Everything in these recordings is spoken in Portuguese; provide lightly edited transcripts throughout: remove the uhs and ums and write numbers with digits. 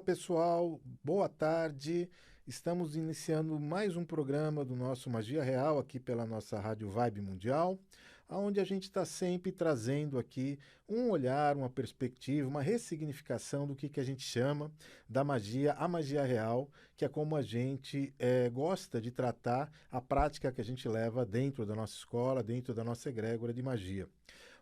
Olá, pessoal. Boa tarde. Estamos iniciando mais um programa do nosso Magia Real aqui pela nossa Rádio Vibe Mundial, onde a gente está sempre trazendo aqui um olhar, uma perspectiva, uma ressignificação do que a gente chama da magia, a magia real, que é como a gente gosta de tratar a prática que a gente leva dentro da nossa escola, dentro da nossa egrégora de magia.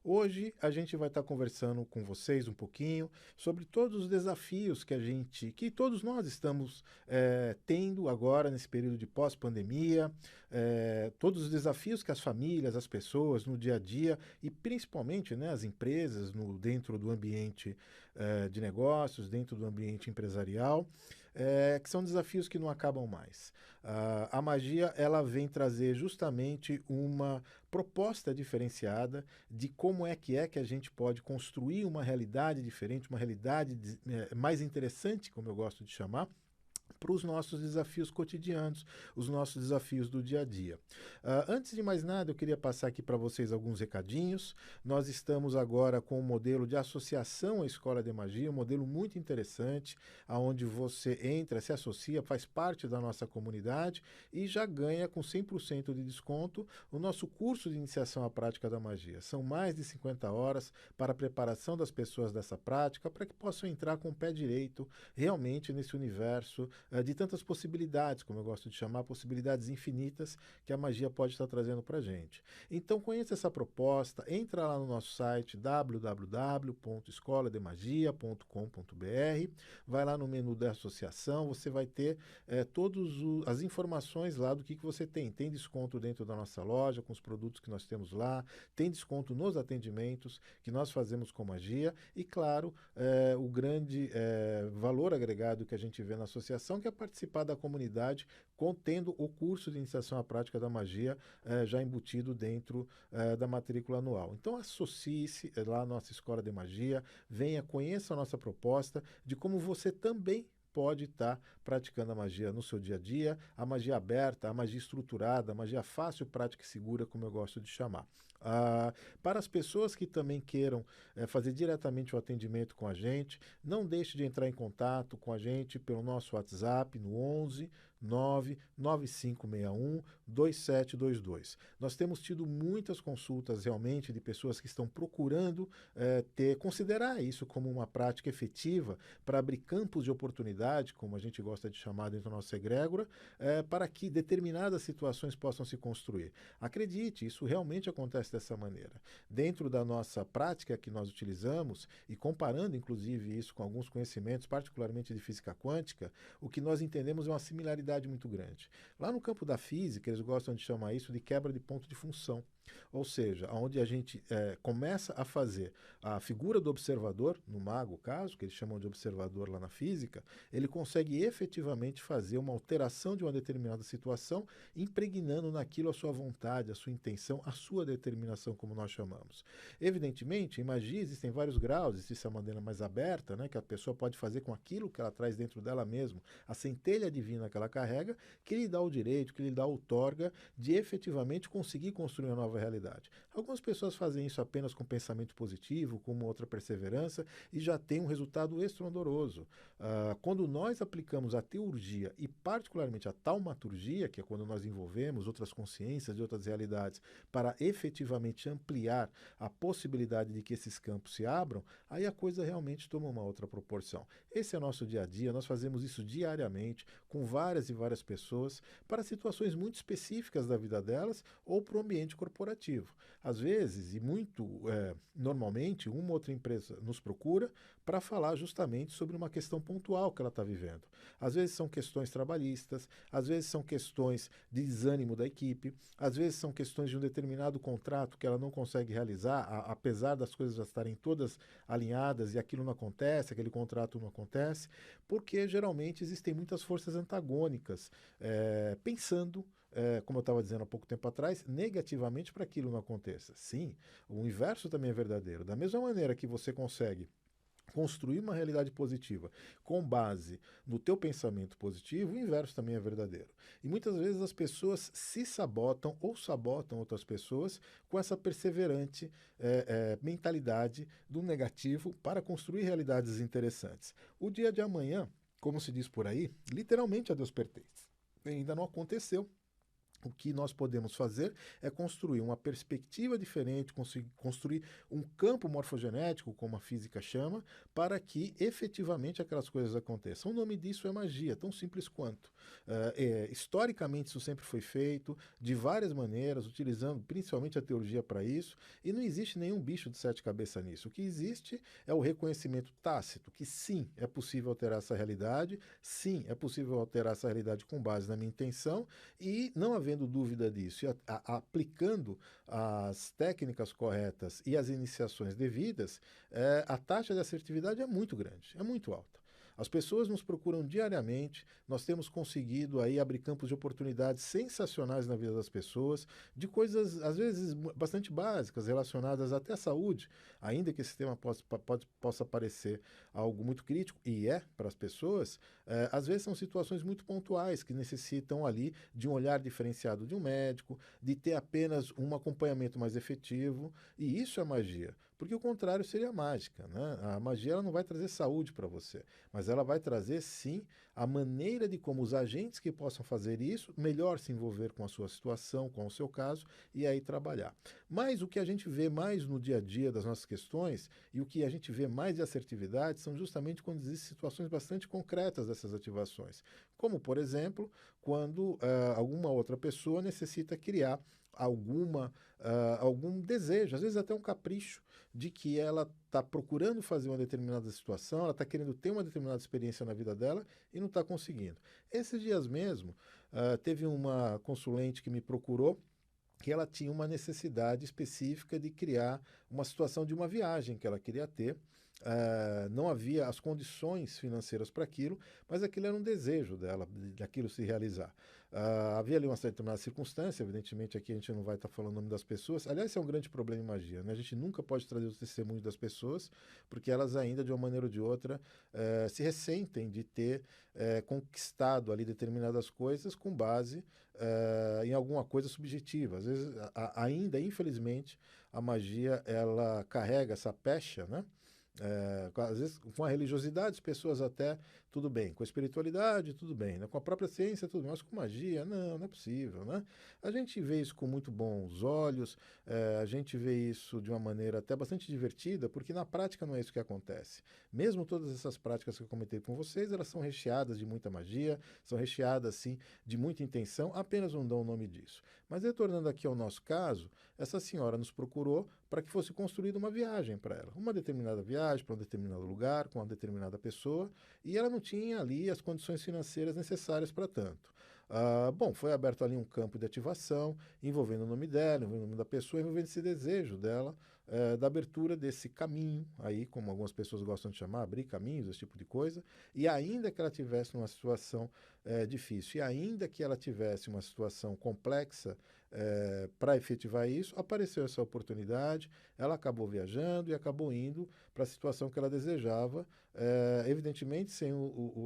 Hoje a gente vai estar conversando com vocês um pouquinho sobre todos os desafios que todos nós estamos tendo agora nesse período de pós-pandemia, todos os desafios que as famílias, as pessoas no dia a dia e principalmente, né, as empresas dentro do ambiente de negócios, dentro do ambiente empresarial, que são desafios que não acabam mais. A magia ela vem trazer justamente uma proposta diferenciada de como é que a gente pode construir uma realidade diferente, uma realidade mais interessante, como eu gosto de chamar, para os nossos desafios cotidianos, os nossos desafios do dia a dia. Antes de mais nada, eu queria passar aqui para vocês alguns recadinhos. Nós estamos agora com um modelo de associação à Escola de Magia, um modelo muito interessante, onde você entra, se associa, faz parte da nossa comunidade e já ganha com 100% de desconto o nosso curso de iniciação à prática da magia. São mais de 50 horas para a preparação das pessoas dessa prática, para que possam entrar com o pé direito realmente nesse universo de tantas possibilidades, como eu gosto de chamar, possibilidades infinitas que a magia pode estar trazendo para a gente. Então conheça essa proposta, entra lá no nosso site www.escolademagia.com.br, vai lá no menu da associação, você vai ter todas as informações lá do que você tem. Tem desconto dentro da nossa loja, com os produtos que nós temos lá, tem desconto nos atendimentos que nós fazemos com magia e, claro, o grande valor agregado que a gente vê na associação, que é participar da comunidade, contendo o curso de iniciação à prática da magia já embutido dentro da matrícula anual. Então associe-se lá à nossa Escola de Magia, venha, conheça a nossa proposta de como você também pode estar praticando a magia no seu dia a dia, a magia aberta, a magia estruturada, a magia fácil, prática e segura, como eu gosto de chamar. Para as pessoas que também queiram fazer diretamente o atendimento com a gente, não deixe de entrar em contato com a gente pelo nosso WhatsApp no 11 99561 2722. Nós temos tido muitas consultas realmente de pessoas que estão procurando considerar isso como uma prática efetiva para abrir campos de oportunidade, como a gente gosta de chamar dentro da nossa egrégora, para que determinadas situações possam se construir. Acredite, isso realmente acontece dessa maneira. Dentro da nossa prática que nós utilizamos, e comparando inclusive isso com alguns conhecimentos, particularmente de física quântica, o que nós entendemos é uma similaridade muito grande. Lá no campo da física, eles gostam de chamar isso de quebra de ponto de função. Ou seja, onde a gente começa a fazer a figura do observador, no mago caso, que eles chamam de observador lá na física, ele consegue efetivamente fazer uma alteração de uma determinada situação, impregnando naquilo a sua vontade, a sua intenção, a sua determinação, como nós chamamos. Evidentemente, em magia existem vários graus, existe a maneira mais aberta, né, que a pessoa pode fazer com aquilo que ela traz dentro dela mesma, a centelha divina que ela carrega, que lhe dá o direito, que lhe dá a outorga de efetivamente conseguir construir uma nova realidade. Algumas pessoas fazem isso apenas com pensamento positivo, com uma outra perseverança, e já tem um resultado estrondoso. Quando nós aplicamos a teurgia e particularmente a taumaturgia, que é quando nós envolvemos outras consciências e outras realidades para efetivamente ampliar a possibilidade de que esses campos se abram, aí a coisa realmente toma uma outra proporção. Esse é o nosso dia a dia, nós fazemos isso diariamente com várias e várias pessoas para situações muito específicas da vida delas ou para o ambiente corporativo. Às vezes, e muito normalmente, uma outra empresa nos procura para falar justamente sobre uma questão pontual que ela está vivendo. Às vezes são questões trabalhistas, às vezes são questões de desânimo da equipe, às vezes são questões de um determinado contrato que ela não consegue realizar, apesar das coisas já estarem todas alinhadas e aquilo não acontece, aquele contrato não acontece, porque geralmente existem muitas forças antagônicas pensando, como eu estava dizendo há pouco tempo atrás, negativamente para aquilo não aconteça. Sim, o inverso também é verdadeiro. Da mesma maneira que você consegue construir uma realidade positiva com base no teu pensamento positivo, o inverso também é verdadeiro. E muitas vezes as pessoas se sabotam ou sabotam outras pessoas com essa perseverante mentalidade do negativo para construir realidades interessantes. O dia de amanhã como se diz por aí, literalmente a Deus pertence. Ainda não aconteceu. O que nós podemos fazer é construir uma perspectiva diferente, construir um campo morfogenético, como a física chama, para que efetivamente aquelas coisas aconteçam. O nome disso é magia, tão simples quanto. Historicamente, isso sempre foi feito, de várias maneiras, utilizando principalmente a teologia para isso, e não existe nenhum bicho de sete cabeças nisso. O que existe é o reconhecimento tácito, que sim, é possível alterar essa realidade, sim, é possível alterar essa realidade com base na minha intenção, e não havendo dúvida disso, e aplicando as técnicas corretas e as iniciações devidas, a taxa de assertividade é muito grande, é muito alta. As pessoas nos procuram diariamente, nós temos conseguido aí abrir campos de oportunidades sensacionais na vida das pessoas, de coisas às vezes bastante básicas, relacionadas até à saúde, ainda que esse tema possa parecer algo muito crítico, e é para as pessoas, às vezes são situações muito pontuais que necessitam ali de um olhar diferenciado de um médico, de ter apenas um acompanhamento mais efetivo, e isso é magia. Porque o contrário seria mágica, né? A magia ela não vai trazer saúde para você, mas ela vai trazer sim a maneira de como os agentes que possam fazer isso melhor se envolver com a sua situação, com o seu caso e aí trabalhar. Mas o que a gente vê mais no dia a dia das nossas questões e o que a gente vê mais de assertividade são justamente quando existem situações bastante concretas dessas ativações, como por exemplo quando alguma outra pessoa necessita criar algum desejo, às vezes até um capricho, de que ela está procurando fazer uma determinada situação, ela está querendo ter uma determinada experiência na vida dela e não está conseguindo. Esses dias mesmo, teve uma consulente que me procurou que ela tinha uma necessidade específica de criar uma situação de uma viagem que ela queria ter. Não havia as condições financeiras para aquilo, mas aquilo era um desejo dela, daquilo se realizar. Havia ali uma determinada circunstância, evidentemente aqui a gente não vai estar falando o nome das pessoas. Aliás, esse é um grande problema em magia, né? A gente nunca pode trazer os testemunhos das pessoas, porque elas ainda, de uma maneira ou de outra, se ressentem de ter conquistado ali determinadas coisas com base em alguma coisa subjetiva. Às vezes, ainda, infelizmente, a magia ela carrega essa pecha, né? Às vezes com a religiosidade as pessoas até tudo bem, com a espiritualidade tudo bem, né? Com a própria ciência tudo bem, mas com magia não é possível, né? A gente vê isso com muito bons olhos, a gente vê isso de uma maneira até bastante divertida, porque na prática não é isso que acontece. Mesmo todas essas práticas que eu comentei com vocês, elas são recheadas de muita magia, são recheadas assim de muita intenção, apenas não dão o nome disso. Mas retornando aqui ao nosso caso, essa senhora nos procurou para que fosse construída uma viagem para ela, uma determinada viagem para um determinado lugar, com uma determinada pessoa, e ela não tinha ali as condições financeiras necessárias para tanto. Bom, foi aberto ali um campo de ativação, envolvendo o nome dela, envolvendo o nome da pessoa, envolvendo esse desejo dela, da abertura desse caminho, aí, como algumas pessoas gostam de chamar, abrir caminhos, esse tipo de coisa, e ainda que ela tivesse uma situação difícil, e ainda que ela tivesse uma situação complexa, para efetivar isso, apareceu essa oportunidade, ela acabou viajando e acabou indo para a situação que ela desejava, evidentemente sem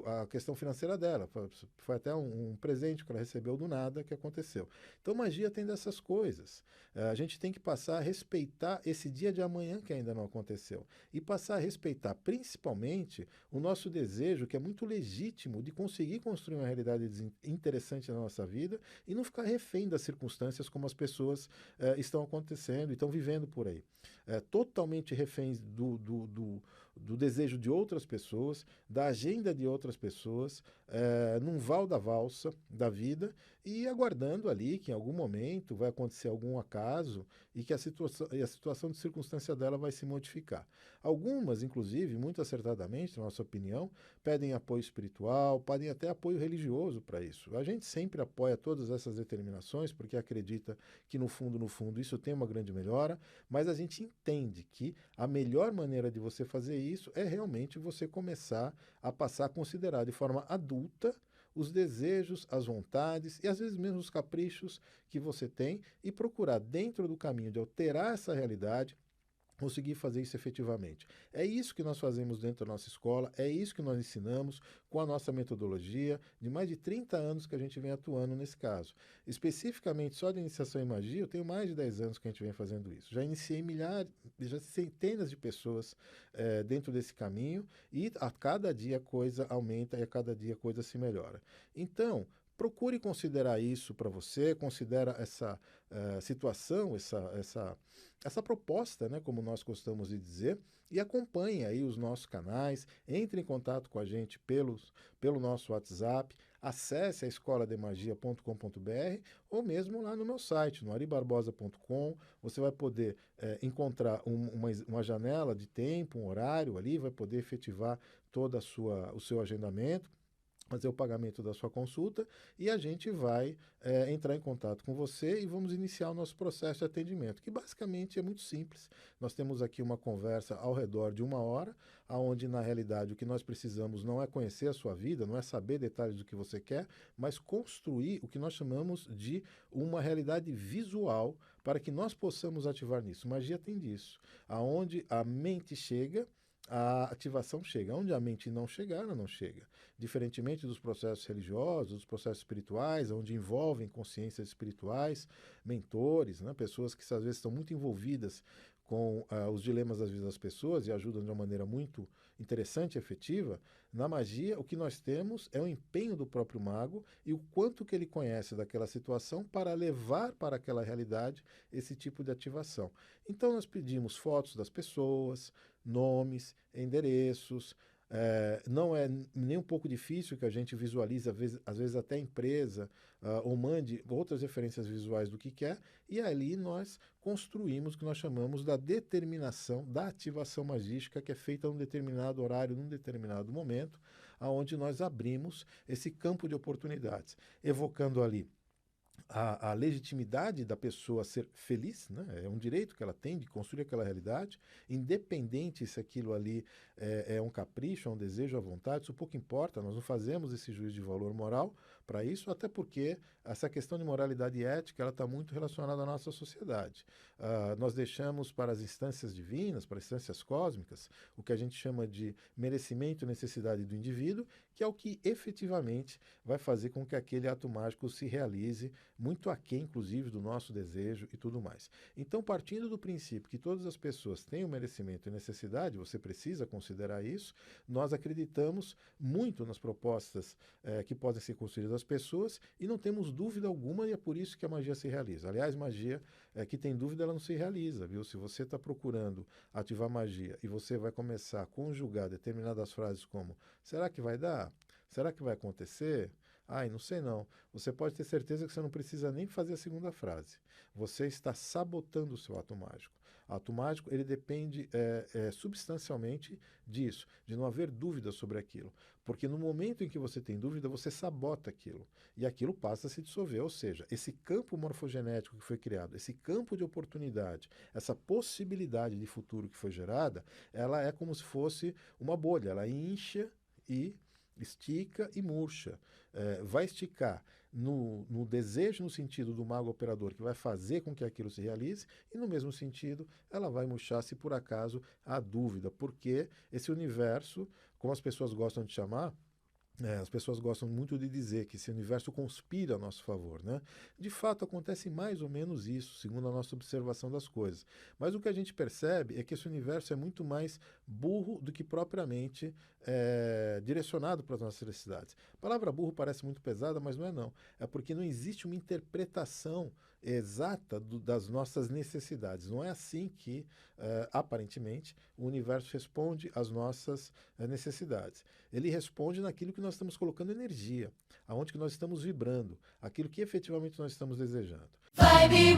a questão financeira dela, foi até um presente que ela recebeu do nada que aconteceu. Então magia tem dessas coisas, a gente tem que passar a respeitar esse dia de amanhã que ainda não aconteceu, e passar a respeitar principalmente o nosso desejo, que é muito legítimo, de conseguir construir uma realidade interessante na nossa vida e não ficar refém das circunstâncias como as pessoas estão acontecendo e estão vivendo por aí. Totalmente reféns do desejo de outras pessoas, da agenda de outras pessoas, num val da valsa da vida e aguardando ali que em algum momento vai acontecer algum acaso e que a situação de circunstância dela vai se modificar. Algumas, inclusive, muito acertadamente, na nossa opinião, pedem apoio espiritual, pedem até apoio religioso para isso. A gente sempre apoia todas essas determinações porque acredita que no fundo, isso tem uma grande melhora, mas a gente entende que a melhor maneira de você fazer isso é realmente você começar a passar a considerar de forma adulta os desejos, as vontades e às vezes mesmo os caprichos que você tem e procurar dentro do caminho de alterar essa realidade conseguir fazer isso efetivamente. É isso que nós fazemos dentro da nossa escola, é isso que nós ensinamos com a nossa metodologia de mais de 30 anos que a gente vem atuando nesse caso. Especificamente só de iniciação em magia, eu tenho mais de 10 anos que a gente vem fazendo isso. Já iniciei milhares, já centenas de pessoas dentro desse caminho e a cada dia a coisa aumenta e a cada dia a coisa se melhora. Então, procure considerar isso para você, considera essa situação, essa proposta, né, como nós gostamos de dizer, e acompanhe aí os nossos canais, entre em contato com a gente pelo nosso WhatsApp, acesse a escolademagia.com.br ou mesmo lá no meu site, no aribarbosa.com, você vai poder encontrar uma janela de tempo, um horário ali, vai poder efetivar todo o seu agendamento, fazer o pagamento da sua consulta e a gente vai entrar em contato com você e vamos iniciar o nosso processo de atendimento, que basicamente é muito simples. Nós temos aqui uma conversa ao redor de 1 hora, onde na realidade o que nós precisamos não é conhecer a sua vida, não é saber detalhes do que você quer, mas construir o que nós chamamos de uma realidade visual para que nós possamos ativar nisso. Magia tem disso, aonde a mente chega, a ativação chega. Onde a mente não chegar, ela não chega. Diferentemente dos processos religiosos, dos processos espirituais, onde envolvem consciências espirituais, mentores, né, pessoas que às vezes estão muito envolvidas com os dilemas das vidas das pessoas e ajudam de uma maneira muito interessante e efetiva, na magia o que nós temos é o empenho do próprio mago e o quanto que ele conhece daquela situação para levar para aquela realidade esse tipo de ativação. Então nós pedimos fotos das pessoas, nomes, endereços. Não é nem um pouco difícil que a gente visualize, às vezes até a empresa, ou mande outras referências visuais do que quer, e ali nós construímos o que nós chamamos da determinação da ativação magística, que é feita num determinado horário, num determinado momento, aonde nós abrimos esse campo de oportunidades, evocando ali a legitimidade da pessoa ser feliz, né? É um direito que ela tem de construir aquela realidade, independente se aquilo ali é um capricho, é um desejo, à vontade, isso pouco importa, nós não fazemos esse juízo de valor moral para isso, até porque essa questão de moralidade e ética ela está muito relacionada à nossa sociedade. Nós deixamos para as instâncias divinas, para as instâncias cósmicas, o que a gente chama de merecimento e necessidade do indivíduo, que é o que efetivamente vai fazer com que aquele ato mágico se realize muito aquém, inclusive, do nosso desejo e tudo mais. Então, partindo do princípio que todas as pessoas têm o merecimento e necessidade, você precisa considerar isso, nós acreditamos muito nas propostas que podem ser construídas às pessoas e não temos dúvida alguma e é por isso que a magia se realiza. Aliás, magia que tem dúvida, ela não se realiza, viu? Se você está procurando ativar magia e você vai começar a conjugar determinadas frases como será que vai dar? Será que vai acontecer? Ai, não sei não. Você pode ter certeza que você não precisa nem fazer a segunda frase. Você está sabotando o seu ato mágico. O ato mágico, ele depende substancialmente disso, de não haver dúvida sobre aquilo. Porque no momento em que você tem dúvida, você sabota aquilo. E aquilo passa a se dissolver. Ou seja, esse campo morfogenético que foi criado, esse campo de oportunidade, essa possibilidade de futuro que foi gerada, ela é como se fosse uma bolha. Ela incha e estica e murcha. Vai esticar no desejo, no sentido do mago operador, que vai fazer com que aquilo se realize, e no mesmo sentido, ela vai murchar se por acaso há dúvida, porque esse universo, como as pessoas gostam de chamar, as pessoas gostam muito de dizer que esse universo conspira a nosso favor, né? De fato, acontece mais ou menos isso, segundo a nossa observação das coisas. Mas o que a gente percebe é que esse universo é muito mais burro do que propriamente direcionado para as nossas necessidades. A palavra burro parece muito pesada, mas não é não. É porque não existe uma interpretação exata das nossas necessidades. Não é assim que, aparentemente, o universo responde às nossas necessidades. Ele responde naquilo que nós estamos colocando energia, aonde que nós estamos vibrando, aquilo que efetivamente nós estamos desejando. Vibe